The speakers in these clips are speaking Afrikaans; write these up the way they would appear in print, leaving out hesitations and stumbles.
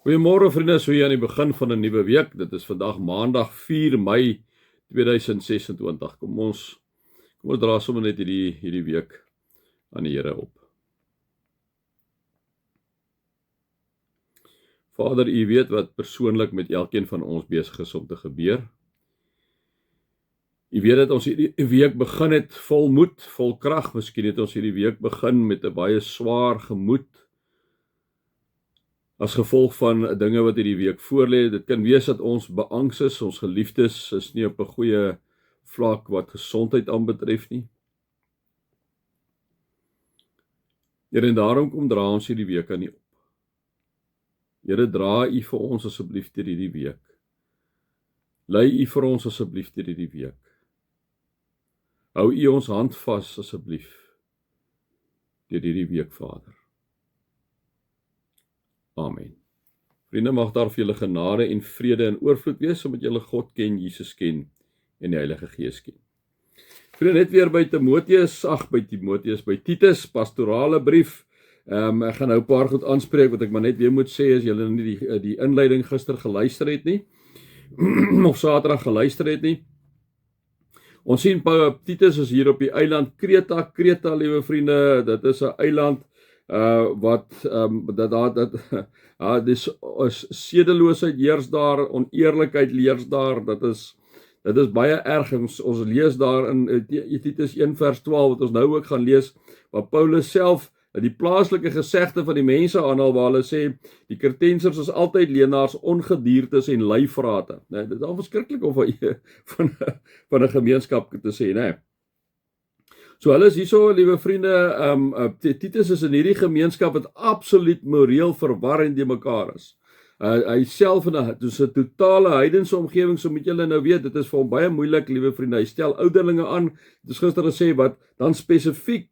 Goeiemôre vriende, so hier aan die begin van 'n nuwe week. Dit is vandag Maandag 4 Mei 2026. Kom ons dra sommer net hierdie week aan die Here op. Vader, U weet wat persoonlik met elkeen van ons besig is om te gebeur. U weet dat ons hierdie week begin het vol moed, vol krag. Miskien het ons hierdie week begin met 'n baie swaar gemoed, as gevolg van dinge wat hierdie week voorlê. Dit kan wees dat ons beangs is, ons geliefdes is nie op 'n goeie vlak wat gesondheid aanbetref nie. Here, en daarom kom dra ons hierdie week aan U op. Here, dra U vir ons asseblief deur hierdie week. Lei U vir ons asseblief deur hierdie week. Hou U ons hand vas asseblief deur hierdie week, Vader. Amen. Vriende, mag daar vir julle genade en vrede en oorvloed wees, omdat julle God ken, Jesus ken en die Heilige Gees ken. Vriende, net weer by Titus, pastorale brief. Ek gaan nou 'n paar goed aanspreek, wat ek maar net weer moet sê, as julle nie die inleiding gister geluister het nie, of Saterdag geluister het nie. Ons sien Titus is hier op die eiland Kreta, liewe vriende. Dit is 'n eiland dis sedeloosheid heers daar, oneerlikheid heers daar. Dit is baie erg. Ons lees daar in Titus 1 vers 12, wat ons nou ook gaan lees, waar Paulus self die plaaslike gesegde van die mense aanhaal, waar hulle sê, die Kretensers is altyd leenaars, ongediertes en luivrate. Dit is al verskriklik om van 'n gemeenskap te sê, né? So hulle is hierso, liewe vriende, Titus is in hierdie gemeenskap wat absoluut moreel verwarrend te mekaar is. Hy self in 'n totale heidense omgewing, so moet julle nou weet, dit is vir hom baie moeilik, liewe vriende. Hy stel ouderlinge aan, dit is gister gesê, wat dan spesifiek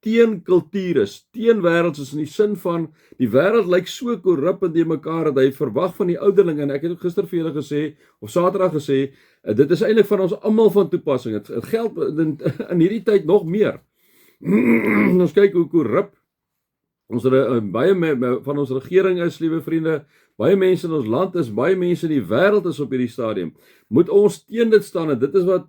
teen kultuur is, teen wêrelds is, in die sin van, die wêreld lyk so korrup en te mekaar, dat hy verwag van die ouderlinge, en ek het ook gister vir julle gesê, of Saterdag gesê, dit is eintlik van ons almal van toepassing. Het geld in hierdie tyd nog meer. Ons kyk hoe korrup baie van ons regering is, liewe vriende. Baie mense in ons land is, baie mense in die wêreld is op hierdie stadium. Moet ons teen dit staan, en dit is wat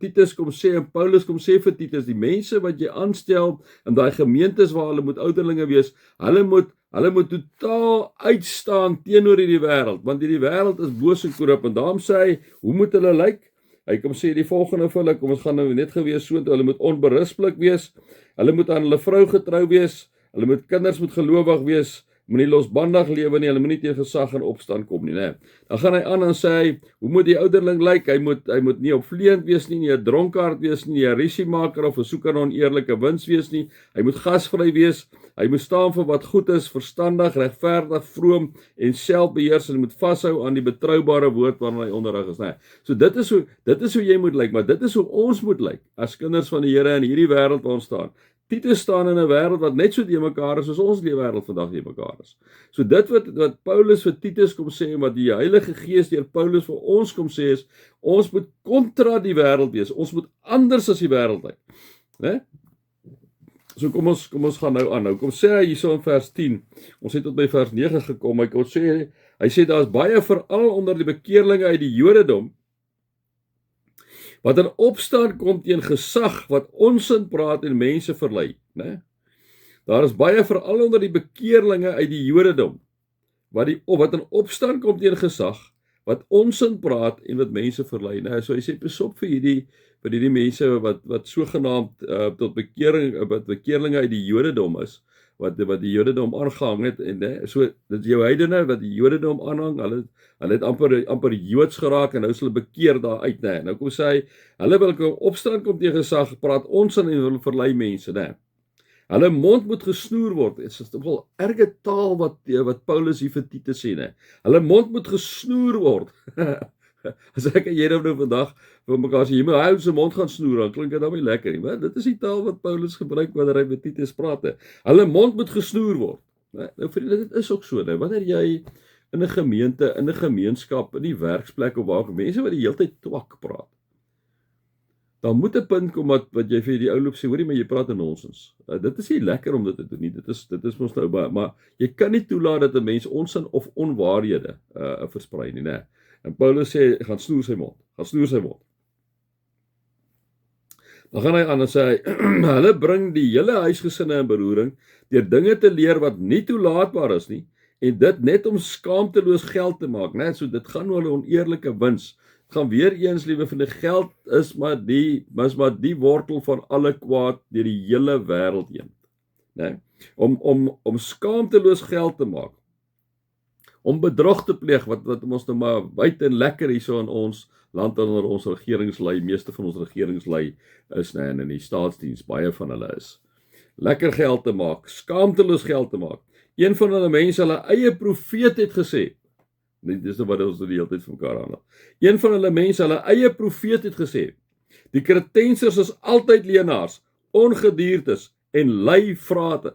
Titus kom sê, en Paulus kom sê vir Titus, die mense wat jy aanstel in daai gemeentes waar hulle moet ouderlinge wees, hulle moet totaal uitstaan teenoor hierdie wêreld, want hierdie wêreld is boos en korrup, en daarom sê hy, hoe moet hulle lyk? Hy kom sê die volgende vir hulle, kom ons gaan nou net gewees so, hulle moet onberispelik wees, hulle moet aan hulle vrou getrou wees, hulle moet kinders moet gelowig wees, moenie losbandig lewe nie, hulle moenie teen gesag en opstand kom nie, né? Dan gaan hy aan en sê hy, hoe moet die ouderling lyk? Hy moet nie opvleend wees nie, 'n dronkaard wees nie, 'n rusiemaker of 'n soeker na oneerlike wins wees nie. Hy moet gasvry wees. Hy moet staan vir wat goed is, verstandig, regverdig, vroom en selfbeheers, en hy moet vashou aan die betroubare woord waarna hy onderrig is, né? So dit is hoe jy moet lyk, maar dit is hoe ons moet lyk as kinders van die Here in hierdie wêreld waar ons staan. Titus staan in 'n wêreld wat net so te mekaar is soos ons die wêreld vandag te mekaar is. So dit wat Paulus vir Titus kom sê, en wat die Heilige Gees deur Paulus vir ons kom sê, is ons moet kontra die wêreld wees. Ons moet anders as die wêreld lyk, né? So kom ons gaan nou aan. Nou kom sê hy hierso in vers 10. Ons het tot by vers 9 gekom. Hy sê daar's baie veral onder die bekeerlinge uit die Jodendom wat in opstand kom teen gesag wat onsin praat en mense verlei, né? Daar is baie veral onder die bekeerlinge uit die Jodendom wat in opstand kom teen gesag wat onsin praat en wat mense verlei, né? So hy sê pas op vir hierdie mense wat sogenaamd tot bekeerlinge uit die Jodendom is, wat die Jodendom aangehang het, en so dit is jou heidene wat die Jodendom aanhang, hulle het amper Joods geraak, en nou is hulle bekeer daar uit, né? Nou kom sê hy, hulle wil opstand kom teen gesag, praat onsin en hulle verlei mense, né? Hulle mond moet gesnoer word. Dit is wel erge taal wat Paulus hier vir Titus sê, né? Hulle mond moet gesnoer word. As ek en jy nou vandag vir mekaar sê, jy moet hy sy mond gaan snoer, dan klink dit dan nie lekker nie, maar dit is die taal wat Paulus gebruik wanneer hy met Titus praat. Hulle mond moet gesnoer word. Nou vriende, dit is ook so, né? Wanneer jy in 'n gemeente, in 'n gemeenskap, in die werksplek of waar mense wat die hele tyd twak praat, Dan moet 'n punt kom wat jy vir die ou loop sê, hoorie, maar jy praat nonsens. Dit is nie lekker om dit te doen nie. Dit is mos nou baie, maar jy kan nie toelaat dat 'n mens onsin of onwaarhede versprei nie, né? En Paulus sê, gaan snoer sy mond. Dan gaan hy aan en sê hy, hulle bring die hele huisgesinne in beroering deur dinge te leer wat nie toelaatbaar is nie, en dit net om skaamteloos geld te maak, né? So dit gaan oor oneerlike wins. Dit gaan weer eens, liewe vriende, geld is maar die wortel van alle kwaad deur die hele wêreld heen, né? Om skaamteloos geld te maak, om bedrog te pleeg, wat ons nou maar wyd en lekker hierso in ons land onder ons regeringslei, meeste van ons regeringslei is, né, en in die staatsdiens, baie van hulle is. Lekker geld te maak, skaamteloos geld te maak. Een van hulle mense, hulle eie profeet het gesê, dis wat ons die hele tyd vir mekaar aanhaal. Een van hulle mense, hulle eie profeet het gesê, die Kretensers is altyd leenaars, ongediertes en lui vrate.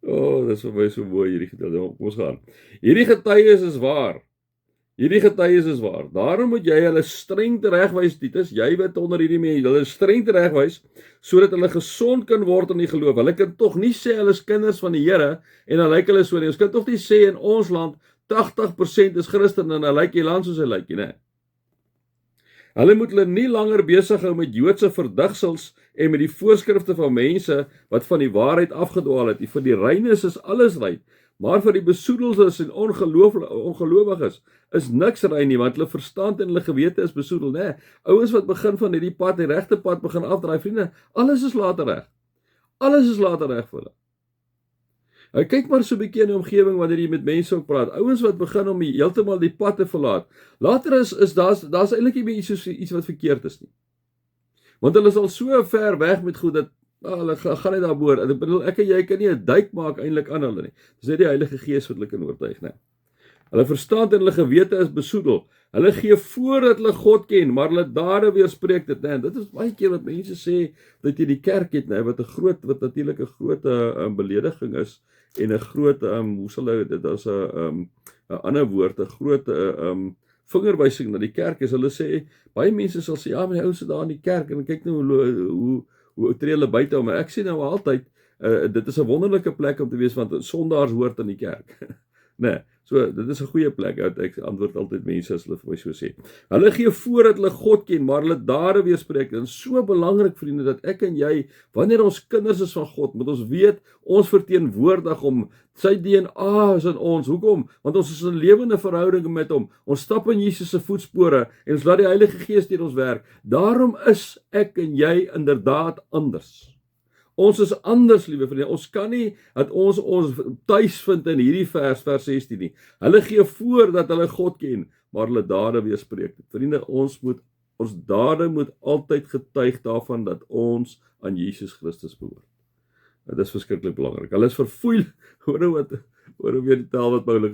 Dis vir my so mooi hierdie gedeelte. Kom ons gaan. Hierdie getuies is waar. Daarom moet jy hulle streng teregwys, Titus, jy wat onder hierdie mense, hulle streng teregwys, sodat hulle gesond kan word in die geloof. Hulle kan tog nie sê hulle is kinders van die Here en dan lyk hulle so nie. Ons kan tog nie sê in ons land 80% is Christen en hulle lyk die land soos hy lyk nie. Hulle moet hulle nie langer besig hou met Joodse verdigsels en met die voorskrifte van mense wat van die waarheid afgedwaal het. Vir die reines is alles rein, maar vir die besoedeldes en ongelowiges is niks rein nie, want hulle verstand en hulle gewete is besoedel, né? Ouens wat begin van hierdie pad, die regte pad begin afdraai, vriende, alles is later reg vir hulle. Kyk maar so 'n bietjie in die omgewing wanneer jy met mense ook praat. Ouens wat begin om heeltemal die pad te verlaat. Later is daar's eintlik nie meer iets wat verkeerd is nie. Want hulle is al so ver weg met goed dat hulle gaan net daarboor. Ek bedoel, ek en jy kan nie 'n duik maak eintlik aan hulle nie. Dis net die Heilige Gees wat hulle kan oortuig, né? Hulle verstand en hulle gewete is besoedel. Hulle gee voor dat hulle God ken, maar hulle dade weerspreek dit, né? En dit is baie keer wat mense sê dat jy die kerk het, né, wat natuurlik 'n groot belediging is en 'n groot hoe sal hy dit as 'n ander woord, 'n groot vingerwysing na die kerk is. Hulle sê, baie mense sal sê, ja, maar die ouens sit daar in die kerk en kyk nou hoe tree hulle buite om. Ek sê nou altyd, dit is 'n wonderlike plek om te wees, want sondaars hoort in die kerk. Nee, so dit is 'n goeie plek. Ek antwoord altyd mense as hulle vir my so sê. Hulle gee voor dat hulle God ken, maar hulle dade weerspreek. Dit is so belangrik, vriende, dat ek en jy, wanneer ons kinders is van God, moet ons weet, ons verteenwoordig hom. Sy DNA is in ons. Hoekom? Want ons is in 'n lewende verhouding met hom. Ons stap in Jesus se voetspore en ons laat die Heilige Gees deur ons werk. Daarom is ek en jy inderdaad anders. Ons is anders, liewe vriende. Ons kan nie dat ons tuis vind in hierdie vers 16 nie. Hulle gee voor dat hulle God ken, maar hulle dade weerspreek. Vriende, ons dade moet altyd getuig daarvan dat ons aan Jesus Christus behoort. Dit is verskriklik belangrik. Hulle is verfoeilik, hoor weer die taal wat Paulus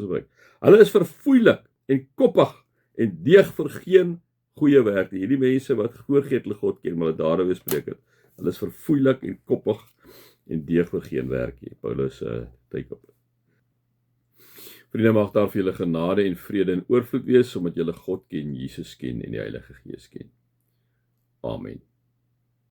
gebruik. Hulle is verfoeilik en koppig en deeg vir geen goeie werk nie. Hierdie mense wat voorgee hulle God ken, maar hulle dade weerspreek dit. Hulle is verfoeilik en koppig en deeg vir geen werk nie. Paulus tyd op. Vriende, mag daar vir julle genade en vrede en oorvloed wees, omdat julle God ken, Jesus ken en die Heilige Gees ken. Amen.